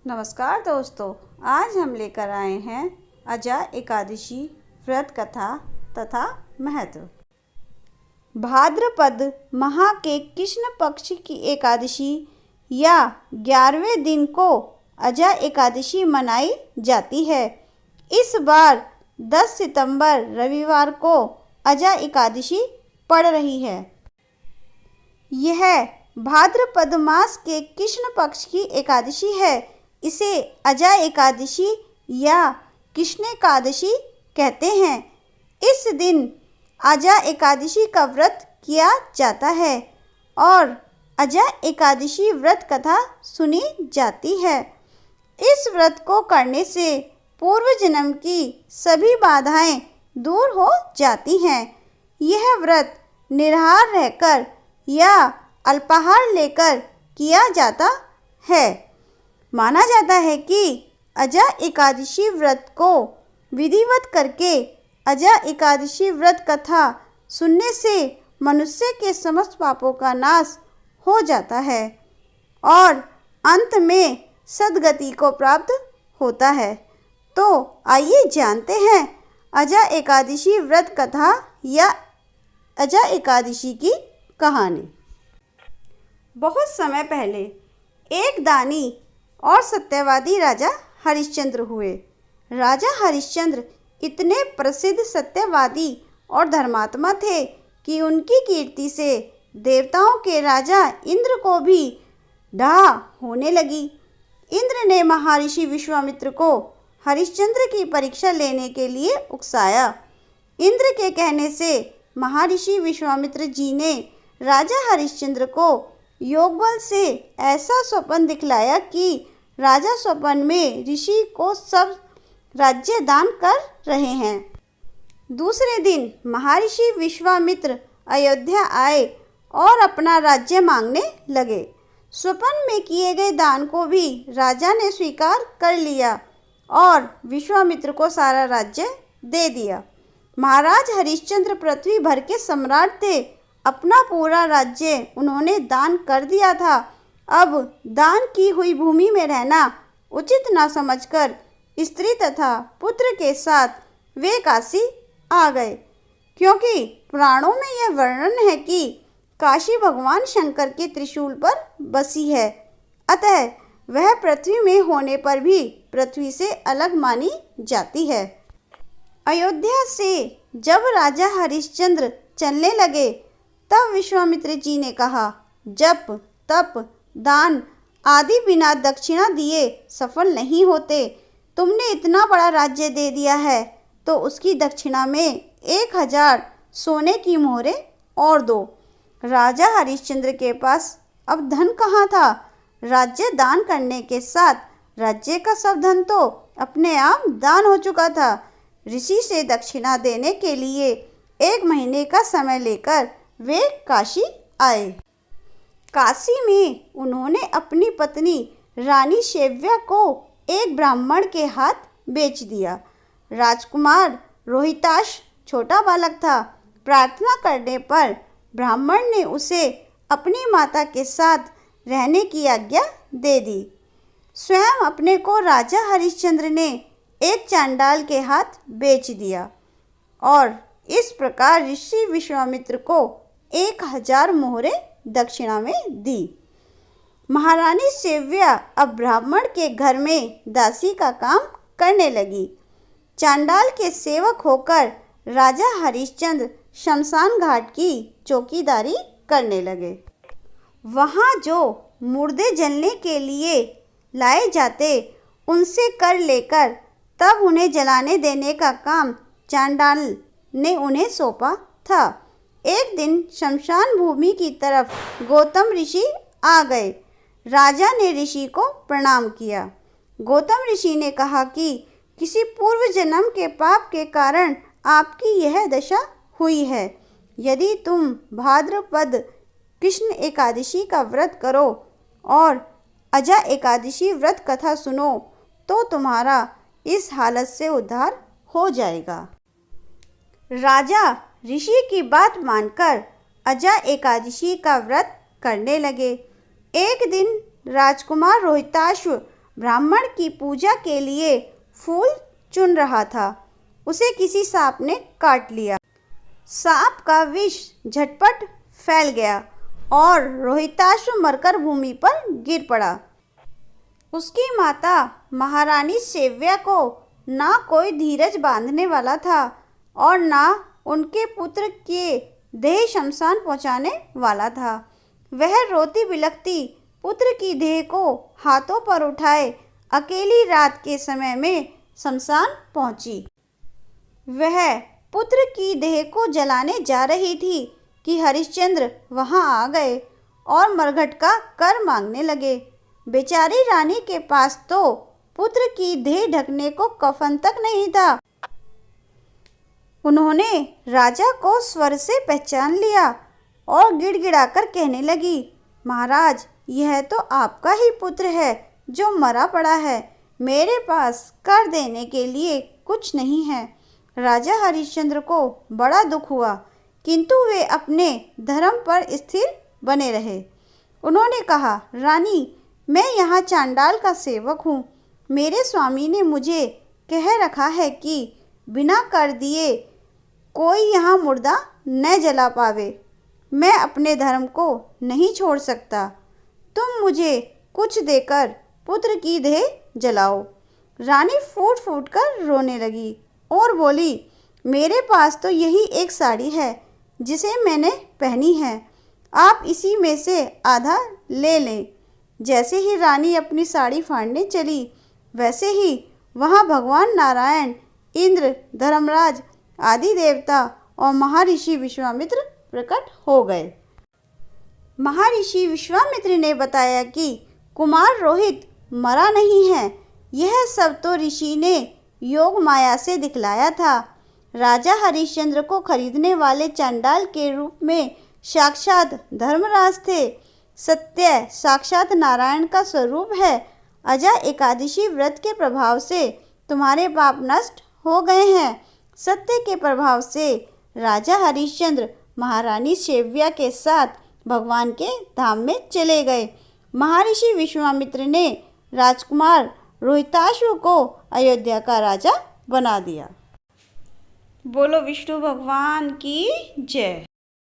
नमस्कार दोस्तों, आज हम लेकर आए हैं अजा एकादशी व्रत कथा तथा महत्व। भाद्रपद माह के कृष्ण पक्ष की एकादशी या 11वें दिन को अजा एकादशी मनाई जाती है। इस बार 10 सितंबर रविवार को अजा एकादशी पड़ रही है। यह भाद्रपद मास के कृष्ण पक्ष की एकादशी है। इसे अजा एकादशी या कृष्ण एकादशी कहते हैं। इस दिन अजा एकादशी का व्रत किया जाता है और अजा एकादशी व्रत कथा सुनी जाती है। इस व्रत को करने से पूर्व जन्म की सभी बाधाएं दूर हो जाती हैं। यह व्रत निराहार रहकर या अल्पाहार लेकर किया जाता है। माना जाता है कि अजा एकादशी व्रत को विधिवत करके अजा एकादशी व्रत कथा सुनने से मनुष्य के समस्त पापों का नाश हो जाता है और अंत में सद्गति को प्राप्त होता है। तो आइए जानते हैं अजा एकादशी व्रत कथा या अजा एकादशी की कहानी। बहुत समय पहले एक दानी और सत्यवादी राजा हरिश्चंद्र हुए। राजा हरिश्चंद्र इतने प्रसिद्ध सत्यवादी और धर्मात्मा थे कि उनकी कीर्ति से देवताओं के राजा इंद्र को भी डाह होने लगी। इंद्र ने महर्षि विश्वामित्र को हरिश्चंद्र की परीक्षा लेने के लिए उकसाया। इंद्र के कहने से महर्षि विश्वामित्र जी ने राजा हरिश्चंद्र को योगबल से ऐसा स्वप्न दिखलाया कि राजा स्वप्न में ऋषि को सब राज्य दान कर रहे हैं। दूसरे दिन महर्षि विश्वामित्र अयोध्या आए और अपना राज्य मांगने लगे। स्वप्न में किए गए दान को भी राजा ने स्वीकार कर लिया और विश्वामित्र को सारा राज्य दे दिया। महाराज हरिश्चंद्र पृथ्वी भर के सम्राट थे। अपना पूरा राज्य उन्होंने दान कर दिया था। अब दान की हुई भूमि में रहना उचित न समझकर स्त्री तथा पुत्र के साथ वे काशी आ गए, क्योंकि पुराणों में यह वर्णन है कि काशी भगवान शंकर के त्रिशूल पर बसी है। अतः वह पृथ्वी में होने पर भी पृथ्वी से अलग मानी जाती है। अयोध्या से जब राजा हरिश्चंद्र चलने लगे तब विश्वामित्र जी ने कहा, जप तप दान आदि बिना दक्षिणा दिए सफल नहीं होते। तुमने इतना बड़ा राज्य दे दिया है तो उसकी दक्षिणा में 1000 सोने की मोहरें और दो। राजा हरिश्चंद्र के पास अब धन कहाँ था। राज्य दान करने के साथ राज्य का सब धन तो अपने आप दान हो चुका था। ऋषि से दक्षिणा देने के लिए 1 महीने का समय लेकर वे काशी आए। काशी में उन्होंने अपनी पत्नी रानी शैव्या को एक ब्राह्मण के हाथ बेच दिया। राजकुमार रोहिताश छोटा बालक था। प्रार्थना करने पर ब्राह्मण ने उसे अपनी माता के साथ रहने की आज्ञा दे दी। स्वयं अपने को राजा हरिश्चंद्र ने एक चांडाल के हाथ बेच दिया और इस प्रकार ऋषि विश्वामित्र को 1000 मोहरें दक्षिणा में दी। महारानी शैव्या अब ब्राह्मण के घर में दासी का काम करने लगी। चांडाल के सेवक होकर राजा हरिश्चंद्र शमशान घाट की चौकीदारी करने लगे। वहाँ जो मुर्दे जलने के लिए लाए जाते उनसे कर लेकर तब उन्हें जलाने देने का काम चांडाल ने उन्हें सौंपा था। एक दिन शमशान भूमि की तरफ गौतम ऋषि आ गए। राजा ने ऋषि को प्रणाम किया। गौतम ऋषि ने कहा कि किसी पूर्व जन्म के पाप के कारण आपकी यह दशा हुई है। यदि तुम भाद्रपद कृष्ण एकादशी का व्रत करो और अजा एकादशी व्रत कथा सुनो तो तुम्हारा इस हालत से उद्धार हो जाएगा। राजा ऋषि की बात मानकर अजा एकादशी का व्रत करने लगे। एक दिन राजकुमार रोहिताश्व ब्राह्मण की पूजा के लिए फूल चुन रहा था। उसे किसी सांप ने काट लिया। सांप का विष झटपट फैल गया और रोहिताश्व मरकर भूमि पर गिर पड़ा। उसकी माता महारानी सेव्या को ना कोई धीरज बांधने वाला था और ना उनके पुत्र के देह शमशान पहुंचाने वाला था। वह रोती बिलखती पुत्र की देह को हाथों पर उठाए अकेली रात के समय में शमशान पहुंची। वह पुत्र की देह को जलाने जा रही थी कि हरिश्चंद्र वहां आ गए और मरघट का कर मांगने लगे। बेचारी रानी के पास तो पुत्र की देह ढकने को कफन तक नहीं था। उन्होंने राजा को स्वर से पहचान लिया और गिड़गिड़ाकर कहने लगी, महाराज, यह तो आपका ही पुत्र है जो मरा पड़ा है। मेरे पास कर देने के लिए कुछ नहीं है। राजा हरिश्चंद्र को बड़ा दुख हुआ, किंतु वे अपने धर्म पर स्थिर बने रहे। उन्होंने कहा, रानी, मैं यहाँ चांडाल का सेवक हूँ। मेरे स्वामी ने मुझे कह रखा है कि बिना कर दिए कोई यहाँ मुर्दा न जला पावे। मैं अपने धर्म को नहीं छोड़ सकता। तुम मुझे कुछ देकर पुत्र की देह जलाओ। रानी फूट फूट कर रोने लगी और बोली, मेरे पास तो यही एक साड़ी है जिसे मैंने पहनी है। आप इसी में से आधा ले लें। जैसे ही रानी अपनी साड़ी फाड़ने चली, वैसे ही वहाँ भगवान नारायण, इंद्र, धर्मराज आदि देवता और महर्षि विश्वामित्र प्रकट हो गए। महर्षि विश्वामित्र ने बताया कि कुमार रोहित मरा नहीं है। यह सब तो ऋषि ने योग माया से दिखलाया था। राजा हरिश्चंद्र को खरीदने वाले चांडाल के रूप में साक्षात धर्मराज थे। सत्य साक्षात नारायण का स्वरूप है। अजा एकादशी व्रत के प्रभाव से तुम्हारे पाप नष्ट हो गए हैं। सत्य के प्रभाव से राजा हरिश्चंद्र महारानी सेव्या के साथ भगवान के धाम में चले गए। महर्षि विश्वामित्र ने राजकुमार रोहिताश्व को अयोध्या का राजा बना दिया। बोलो विष्णु भगवान की जय।